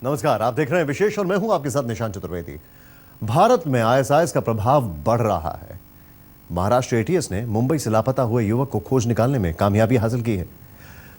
नमस्कार, आप देख रहे हैं विशेष और मैं हूं आपके साथ निशांत चतुर्वेदी। भारत में आईएसआईएस का प्रभाव बढ़ रहा है। महाराष्ट्र एटीएस ने मुंबई से लापता हुए युवक को खोज निकालने में कामयाबी हासिल की है।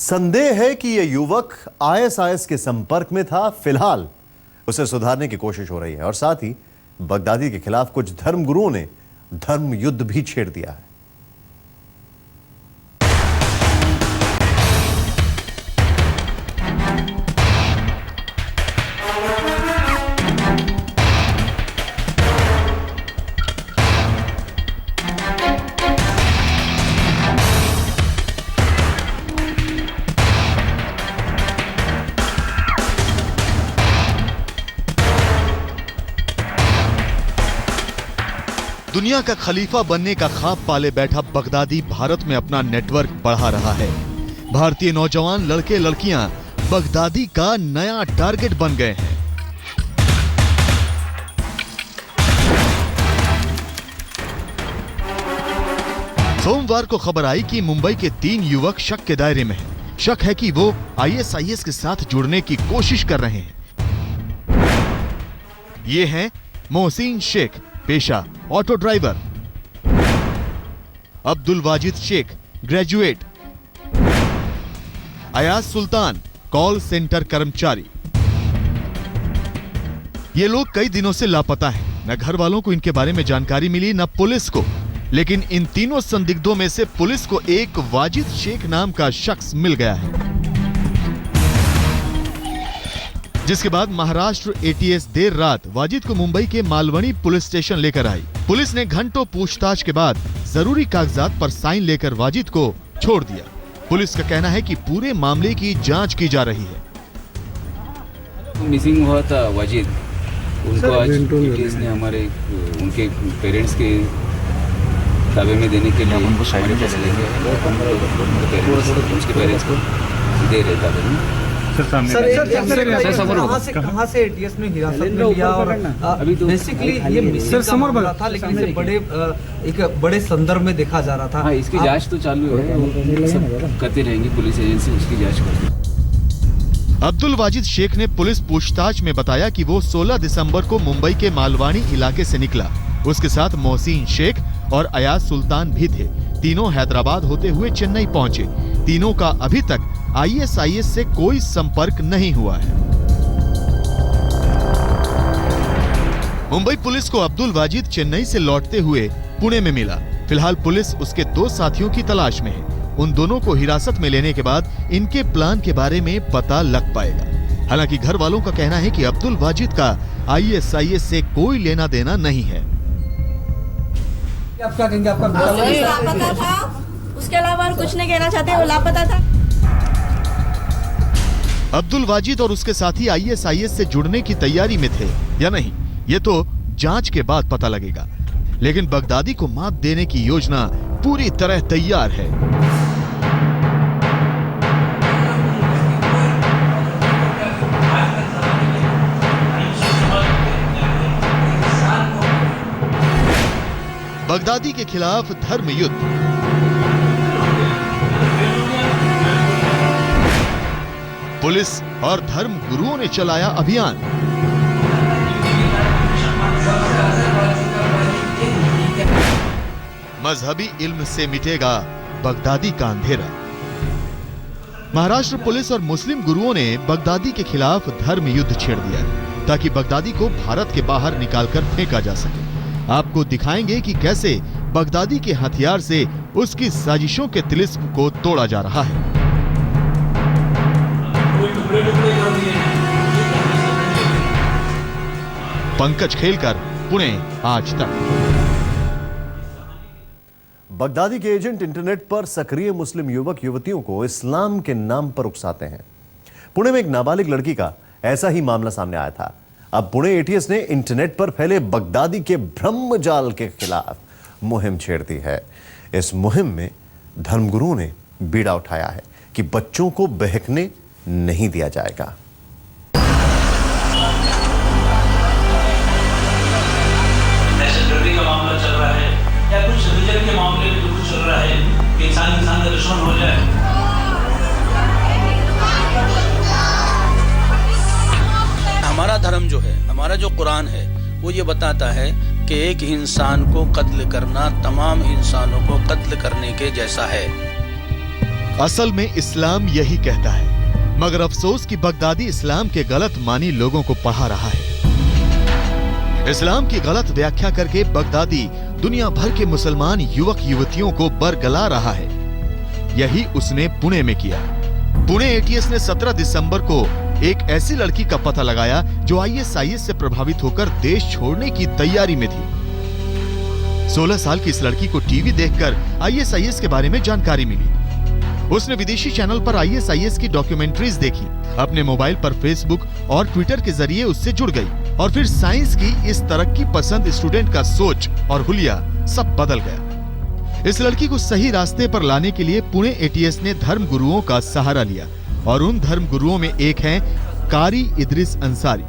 संदेह है कि यह युवक आईएसआईएस के संपर्क में था। फिलहाल उसे सुधारने की कोशिश हो रही है और साथ ही बगदादी के खिलाफ कुछ धर्मगुरुओं ने धर्म युद्ध भी छेड़ दिया है। दुनिया का खलीफा बनने का ख्वाब पाले बैठा बगदादी भारत में अपना नेटवर्क बढ़ा रहा है। भारतीय नौजवान लड़के लड़कियां बगदादी का नया टारगेट बन गए हैं। सोमवार को खबर आई कि मुंबई के 3 युवक शक के दायरे में हैं। शक है कि वो आईएसआईएस के साथ जुड़ने की कोशिश कर रहे हैं। ये हैं मोहसिन शेख, पेशा auto driver, Abdul Wajid Shaikh, graduate, Ayaz Sultan, call centre कर्मचारी। ये लोग कई दिनों से लापता हैं। न घर वालों को इनके बारे में जानकारी मिली, न पुलिस को। लेकिन इन तीनों संदिग्धों में से पुलिस को एक वाजिद शेख नाम का शख्स मिल गया है, जिसके बाद महाराष्ट्र एटीएस देर रात वाजिद को मुंबई के मालवनी पुलिस स्टेशन लेकर आई। पुलिस ने घंटों पूछताछ के बाद जरूरी कागजात पर साइन लेकर वाजिद को छोड़ दिया। पुलिस का कहना है कि पूरे मामले की जांच की जा रही है। मिसिंग हुआ था वाजिद, उनको आज एटीएस ने हमारे उनके पेरेंट्स के ताबे में देने के लिए उनको साइड पे लेंगे और उसके पेरेंट्स को दे रहे ताबे में। कहाँ से एटीएस में हिरासत में लिया और अभी तो बेसिकली ये मिसिंग का मामला था, लेकिन इसे एक बड़े संदर्भ में देखा जा रहा था। हाँ, इसकी जांच तो चालू है, सब करती रहेंगी पुलिस एजेंसी, उसकी जांच करती। अब्दुल वाजिद शेख ने पुलिस पूछताछ में बताया कि वो 16 दिसंबर को मुंबई के मालवानी इलाके से निकला। उसके साथ मोहसिन शेख और अयाज सुल्तान भी थे। तीनों हैदराबाद होते हुए चेन्नई पहुंचे। तीनों का अभी तक आईएसआईएस से कोई संपर्क नहीं हुआ है। मुंबई पुलिस को अब्दुल वाजिद चेन्नई से लौटते हुए पुणे में मिला। फिलहाल पुलिस उसके 2 साथियों की तलाश में है। उन दोनों को हिरासत में लेने के बाद इनके प्लान के बारे में पता लग पाएगा। हालांकि घर वालों का कहना है कि अब्दुल वाजिद का आईएसआईएस से कोई लेना देना नहीं है। आप क्या कहेंगे? आपका लापता था, उसके अलावा और कुछ नहीं कहना चाहते, वो लापता था। अब्दुल वाजिद और उसके साथी आईएसआईएस से जुड़ने की तैयारी में थे या नहीं, ये तो जांच के बाद पता लगेगा। लेकिन बगदादी को मात देने की योजना पूरी तरह तैयार है। बगदादी के खिलाफ धर्म युद्ध। पुलिस और धर्म गुरुओं ने चलाया अभियान। मजहबी इल्म से मिटेगा बगदादी का अंधेरा। महाराष्ट्र पुलिस और मुस्लिम गुरुओं ने बगदादी के खिलाफ धर्म युद्ध छेड़ दिया ताकि बगदादी को भारत के बाहर निकालकर फेंका जा सके। आपको दिखाएंगे कि कैसे बगदादी के हथियार से उसकी साजिशों के तिलिस्म को तोड़ा जा रहा है। पंकज खेलकर, पुणे, आज तक। बगदादी के एजेंट इंटरनेट पर सक्रिय मुस्लिम युवक युवतियों को इस्लाम के नाम पर उकसाते हैं। पुणे में एक नाबालिग लड़की का ऐसा ही मामला सामने आया था। अब पुणे एटीएस ने इंटरनेट पर फैले बगदादी के ब्रह्मजाल के खिलाफ मुहिम छेड़ दी है। इस मुहिम में धर्मगुरुओं ने बीड़ा उठाया है कि बच्चों को बहकने नहीं दिया जाएगा। दहशतगर्दी का मामला चल रहा है या कुछ रिलीजन के मामले में कुछ चल रहा है कि इंसान का दुश्मन हो जाए। धर्म जो है, हमारा जो कुरान है, वो ये बताता है कि एक इंसान को कत्ल करना तमाम इंसानों को कत्ल करने के जैसा है। असल में इस्लाम यही कहता है, मगर अफसोस कि बगदादी इस्लाम के गलत मानी लोगों को पढ़ा रहा है। इस्लाम की गलत व्याख्या करके बगदादी दुनिया भर के मुसलमान युवक युवतियों को बरगला रहा है। यही उसने पुणे में किया। पुणे एटीएस ने 17 दिसंबर को एक ऐसी लड़की का पता लगाया जो आईएसआईएस से प्रभावित होकर देश छोड़ने की तैयारी में थी। 16 साल की इस लड़की को टीवी देखकर आईएसआईएस के बारे में जानकारी मिली। उसने विदेशी चैनल पर आईएसआईएस की डॉक्यूमेंट्रीज देखी, अपने मोबाइल पर फेसबुक और ट्विटर के जरिए उससे जुड़ गई और फिर साइंस की इस तरक्की पसंद स्टूडेंट का सोच और हुलिया सब बदल गया। इस लड़की को सही रास्ते पर लाने के लिए पुणे एटीएस ने धर्म गुरुओं का सहारा लिया और उन धर्म गुरुओं में एक हैं कारी इद्रिस अंसारी।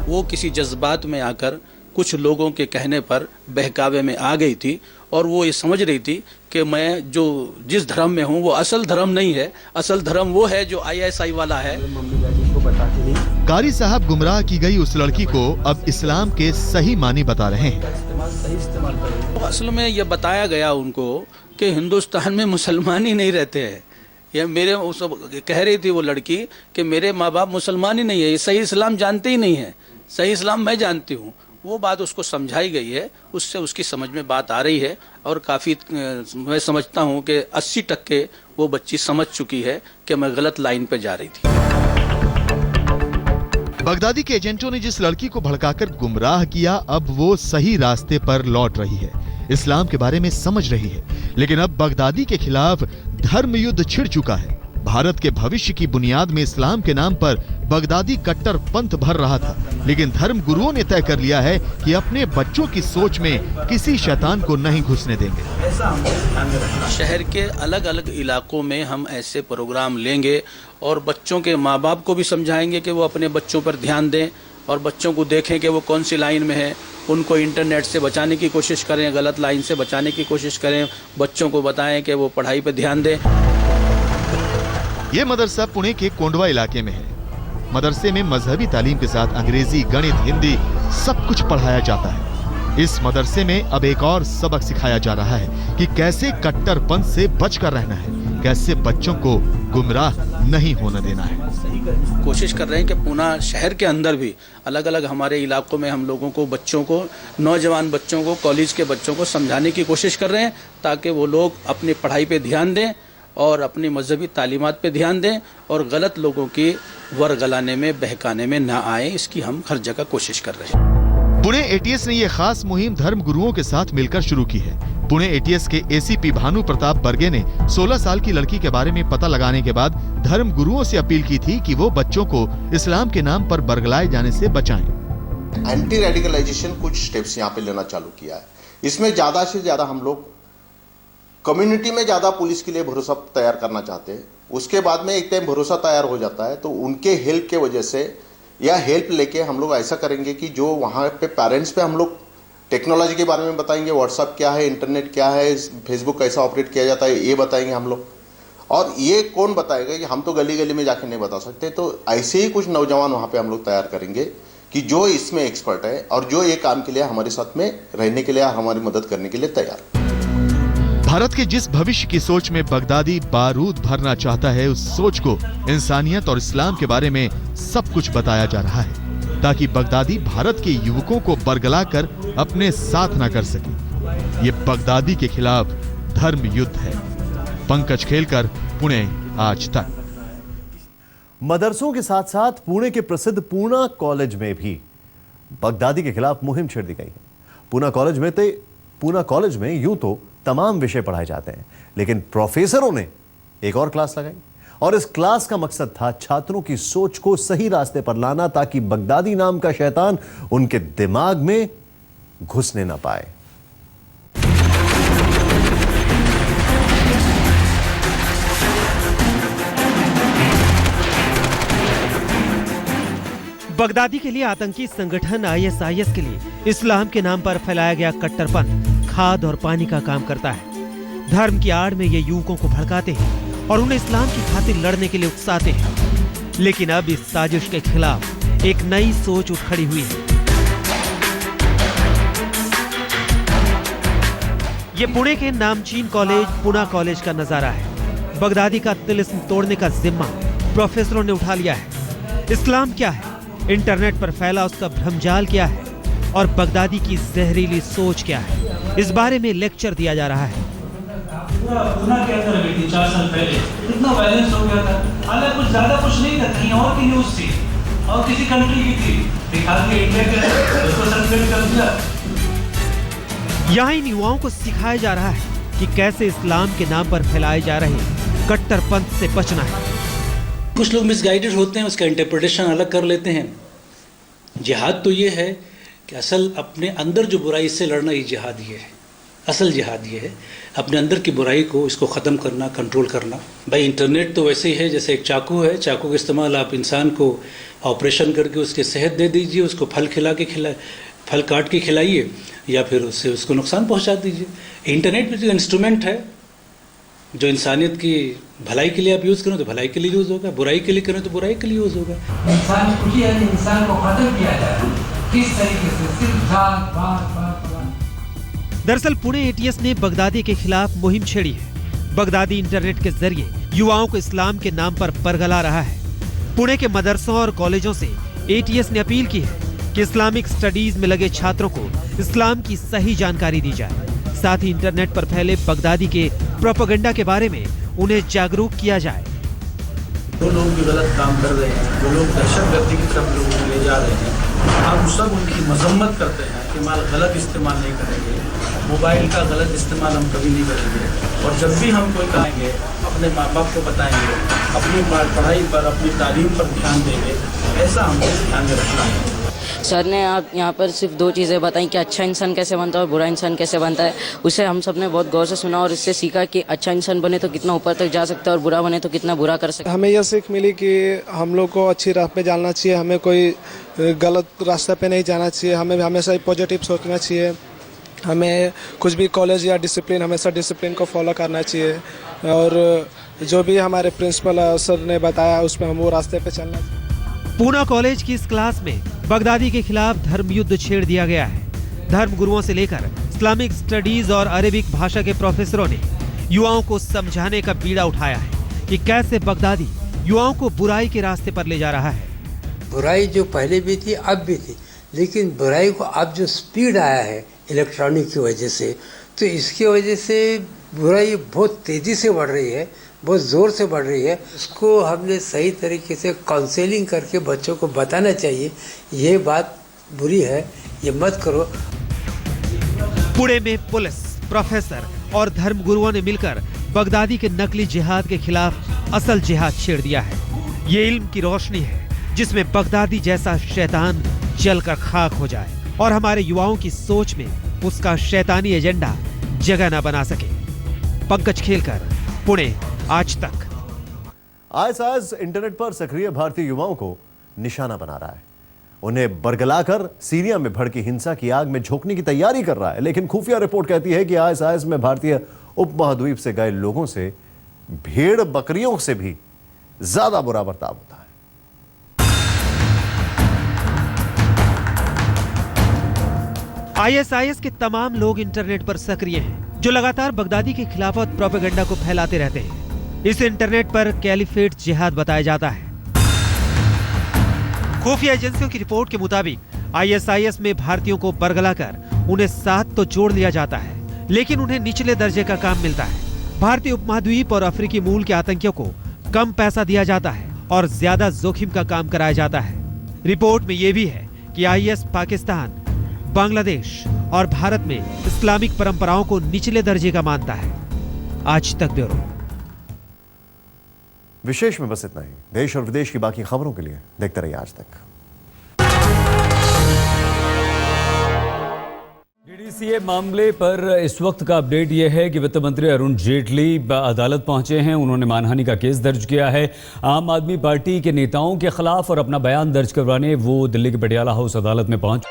वो किसी जज्बात में आकर कुछ लोगों के कहने पर बहकावे में आ गई थी और वो ये समझ रही थी कि मैं जो जिस धर्म में हूँ वो असल धर्म नहीं है, असल धर्म वो है जो आईएसआई वाला है। कारी साहब गुमराह की गई उस लड़की को अब इस्लाम के सही मानी बता रहे हैं। असल में ये बताया गया उनको कि हिंदुस्तान में मुसलमान ही नहीं रहते हैं। ये मेरे कह रही थी वो लड़की कि मेरे माँ बाप मुसलमान ही नहीं है, ये सही इस्लाम जानते ही नहीं है, सही इस्लाम मैं जानती हूँ। वो बात उसको समझाई गई है, उससे उसकी समझ में बात आ रही है और काफ़ी मैं समझता हूँ कि 80% वो बच्ची समझ चुकी है कि मैं गलत लाइन पे जा रही थी। बगदादी के एजेंटों ने जिस लड़की को भड़काकर गुमराह किया, अब वो सही रास्ते पर लौट रही है, इस्लाम के बारे में समझ रही है। लेकिन अब बगदादी के खिलाफ धर्म युद्ध छिड़ चुका है। भारत के भविष्य की बुनियाद में इस्लाम के नाम पर बगदादी कट्टर पंथ भर रहा था, लेकिन धर्म गुरुओं ने तय कर लिया है कि अपने बच्चों की सोच में किसी शैतान को नहीं घुसने देंगे। शहर के अलग अलग इलाकों में हम ऐसे प्रोग्राम लेंगे और बच्चों के माँ बाप को भी समझाएंगे कि वो अपने बच्चों पर ध्यान दें और बच्चों को देखें कि वो कौन सी लाइन में है, उनको इंटरनेट से बचाने की कोशिश करें, गलत लाइन से बचाने की कोशिश करें, बच्चों को बताएं कि वो पढ़ाई पर ध्यान दें। ये मदरसा पुणे के कोंडवा इलाके में है। मदरसे में मजहबी तालीम के साथ अंग्रेजी, गणित, हिंदी सब कुछ पढ़ाया जाता है। इस मदरसे में अब एक और सबक सिखाया जा रहा है कि कैसे कट्टरपंथ से बचकर रहना है, कैसे बच्चों को गुमराह नहीं होने देना है। कोशिश कर रहे हैं कि पुणे शहर के अंदर भी अलग अलग हमारे इलाकों में हम लोगों को बच्चों को, नौजवान बच्चों को, कॉलेज के बच्चों को समझाने की कोशिश कर रहे हैं ताकि वो लोग अपनी पढ़ाई पे ध्यान दें और अपनी मजहबी तालीमात पे ध्यान दें और गलत लोगों की वरगलाने में, बहकाने में ना आए, इसकी हम हर जगह कोशिश कर रहे हैं। पुणे एटीएस ने यह खास मुहिम धर्म गुरुओं के साथ मिलकर शुरू की है। पुणे एटीएस के एसीपी भानु प्रताप बर्गे ने 16 साल की लड़की के बारे में पता लगाने के बाद धर्म गुरुओं से अपील की थी कि वो बच्चों को इस्लाम के नाम पर बरगलाए जाने से बचाएं। एंटी रेडिकलाइजेशन कुछ स्टेप्स यहाँ पे लेना चालू किया है। इसमें ज्यादा से ज्यादा हम लोग कम्युनिटी में ज़्यादा पुलिस के लिए भरोसा तैयार करना चाहते हैं। उसके बाद में एक टाइम भरोसा तैयार हो जाता है तो उनके हेल्प के वजह से या हेल्प लेके हम लोग ऐसा करेंगे कि जो वहाँ पे पेरेंट्स पे हम लोग टेक्नोलॉजी के बारे में बताएंगे, व्हाट्सअप क्या है, इंटरनेट क्या है, फेसबुक कैसा ऑपरेट किया जाता है, ये बताएंगे हम लोग। और ये कौन बताएगा कि हम तो गली गली में जाके नहीं बता सकते। तो ऐसे ही कुछ नौजवान वहाँ पे हम लोग तैयार करेंगे कि जो इसमें एक्सपर्ट है और जो ये काम के लिए हमारे साथ में रहने के लिए, हमारी मदद करने के लिए तैयार। भारत के जिस भविष्य की सोच में बगदादी बारूद भरना चाहता है, उस सोच को इंसानियत और इस्लाम के बारे में सब कुछ बताया जा रहा है ताकि बगदादी भारत के युवकों को बरगलाकर अपने साथ न कर सके। ये बगदादी के खिलाफ धर्म युद्ध है। पंकज खेलकर, पुणे आज तक। मदरसों के साथ साथ पुणे के प्रसिद्ध पूना कॉलेज में भी बगदादी के खिलाफ मुहिम छेड़ दी गई है। पूना कॉलेज में यूं तो तमाम विषय पढ़ाए जाते हैं, लेकिन प्रोफेसरों ने एक और क्लास लगाई और इस क्लास का मकसद था छात्रों की सोच को सही रास्ते पर लाना ताकि बगदादी नाम का शैतान उनके दिमाग में घुसने ना पाए। बगदादी के लिए आतंकी संगठन आईएसआईएस के लिए इस्लाम के नाम पर फैलाया गया कट्टरपंथ खाद और पानी का काम करता है। धर्म की आड़ में ये युवकों को भड़काते हैं और उन्हें इस्लाम की खातिर लड़ने के लिए उकसाते हैं। लेकिन अब इस साजिश के खिलाफ एक नई सोच उठ खड़ी हुई है। ये पुणे के नामचीन कॉलेज पूना कॉलेज का नजारा है। बगदादी का तिलिस्म तोड़ने का जिम्मा प्रोफेसरों ने उठा लिया है। इस्लाम क्या है, इंटरनेट पर फैला उसका भ्रमजाल क्या है और बगदादी की जहरीली सोच क्या है, इस बारे में लेक्चर दिया जा रहा है। पूना के अंदर हुई थी 4 साल पहले, इतना वायलेंस हो गया था। हालांकि कुछ ज्यादा कुछ नहीं था, कहीं और की न्यूज थी और किसी कंट्री की थी, दिखा के इंडिया के उसको सर्कुलेट कर दिया। यहाँ इन युवाओं को सिखाया जा रहा है कि कैसे इस्लाम के नाम पर फैलाए जा रहे कट्टरपंथ से बचना है। कुछ लोग मिसगाइडेड होते हैं, उसका इंटरप्रिटेशन अलग कर लेते हैं। जिहाद तो ये है कि असल अपने अंदर जो बुराई से लड़ना, ये जिहाद ये है। असल जिहाद ये है अपने अंदर की बुराई को, इसको ख़त्म करना, कंट्रोल करना। भाई इंटरनेट तो वैसे ही है जैसे एक चाकू है। चाकू का इस्तेमाल आप इंसान को ऑपरेशन करके उसके सेहत दे दीजिए, उसको फल काट के खिलाइए, या फिर उससे उसको नुकसान पहुंचा दीजिए। इंटरनेट भी जो इंस्ट्रूमेंट है, जो इंसानियत की भलाई के लिए आप यूज़ करें तो भलाई के लिए यूज़ होगा, बुराई के लिए करें तो बुराई के लिए यूज़ होगा। इंसान कुछ ही है कि इंसान को खत्म किया जाए, किस तरीके से, सिर्फ जात पात। दरअसल पुणे एटीएस ने बगदादी के खिलाफ मुहिम छेड़ी है। बगदादी इंटरनेट के जरिए युवाओं को इस्लाम के नाम पर परगला रहा है। पुणे के मदरसों और कॉलेजों से एटीएस ने अपील की है कि इस्लामिक स्टडीज में लगे छात्रों को इस्लाम की सही जानकारी दी जाए। साथ ही इंटरनेट पर फैले बगदादी के प्रोपेगेंडा के बारे में उन्हें जागरूक किया जाए। जो लोग भी गलत काम कर रहे हैं, जो लोग दहशतगर्दी की तरफ लोगों को ले जा रहे हैं, हम सब उनकी मजम्मत करते हैं कि माल गलत इस्तेमाल नहीं करेंगे, मोबाइल का गलत इस्तेमाल हम कभी नहीं करेंगे। और जब भी हम कोई कहेंगे अपने माँ बाप को बताएंगे, अपनी पढ़ाई पर, अपनी तालीम पर ध्यान देंगे, ऐसा हमको ध्यान में रखना है। सर ने आप यहाँ पर सिर्फ 2 चीज़ें बताई कि अच्छा इंसान कैसे बनता है और बुरा इंसान कैसे बनता है। उसे हम सब ने बहुत गौर से सुना और इससे सीखा कि अच्छा इंसान बने तो कितना ऊपर तक जा सकता है और बुरा बने तो कितना बुरा कर सकता है। हमें यह सीख मिली कि हम लोग को अच्छी राह पे जाना चाहिए, हमें कोई गलत रास्ते पे नहीं जाना चाहिए, हमें हमेशा पॉजिटिव सोचना चाहिए, हमें कुछ भी कॉलेज या डिसिप्लिन, हमेशा डिसिप्लिन को फॉलो करना चाहिए और जो भी हमारे प्रिंसिपल सर ने बताया उस पर हम वो रास्ते पे चलना चाहिए। पूना कॉलेज की इस क्लास में बगदादी के खिलाफ धर्म युद्ध छेड़ दिया गया है। धर्म गुरुओं से लेकर इस्लामिक स्टडीज और अरेबिक भाषा के प्रोफेसरों ने युवाओं को समझाने का बीड़ा उठाया है कि कैसे बगदादी युवाओं को बुराई के रास्ते पर ले जा रहा है। बुराई जो पहले भी थी अब भी थी, लेकिन बुराई को अब जो स्पीड आया है इलेक्ट्रॉनिक की वजह से, तो इसकी वजह से बुराई बहुत तेज़ी से बढ़ रही है, बहुत ज़ोर से बढ़ रही है। इसको हमने सही तरीके से काउंसलिंग करके बच्चों को बताना चाहिए, ये बात बुरी है, ये मत करो। पुणे में पुलिस, प्रोफेसर और धर्म गुरुओं ने मिलकर बगदादी के नकली जिहाद के खिलाफ असल जिहाद छेड़ दिया है। ये इल्म की रोशनी है जिसमें बगदादी जैसा शैतान जलकर खाक हो जाए और हमारे युवाओं की सोच में उसका शैतानी एजेंडा जगह न बना सके। पंकज खेलकर, पुणे, आज तक। आईएसआईएस इंटरनेट पर सक्रिय भारतीय युवाओं को निशाना बना रहा है। उन्हें बरगलाकर सीरिया में भड़की हिंसा की आग में झोंकने की तैयारी कर रहा है। लेकिन खुफिया रिपोर्ट कहती है कि आईएसआईएस में भारतीय उपमहाद्वीप से गए लोगों से भेड़ बकरियों से भी ज्यादा बुरा बर्ताव होता है। आईएसआईएस के तमाम लोग इंटरनेट पर सक्रिय हैं, जो लगातार बगदादी के खिलाफत प्रोपेगेंडा को फैलाते रहते हैं। इस इंटरनेट पर कैलिफेट जिहाद बताया जाता है। खुफिया एजेंसियों की रिपोर्ट के मुताबिक आईएसआईएस में भारतीयों को बरगलाकर उन्हें साथ तो जोड़ लिया जाता है, लेकिन उन्हें निचले दर्जे का काम मिलता है। भारतीय उपमहाद्वीप और अफ्रीकी मूल के आतंकियों को कम पैसा दिया जाता है और ज्यादा जोखिम का काम कराया जाता है। रिपोर्ट में यह भी है कि आईएस पाकिस्तान, बांग्लादेश और भारत में इस्लामिक परंपराओं को निचले दर्जे का मानता है। आज तक ब्यूरो। विशेष में बस इतना ही। देश और विदेश की बाकी खबरों के लिए देखते रहिए आज तक। डीडीसीए मामले पर इस वक्त का अपडेट यह है कि वित्त मंत्री अरुण जेटली अदालत पहुंचे हैं। उन्होंने मानहानि का केस दर्ज किया है। आम आदमी पार्टी के नेताओं के खिलाफ और अपना बयान दर्ज करवाने वो दिल्ली के पटियाला हाउस अदालत में पहुंच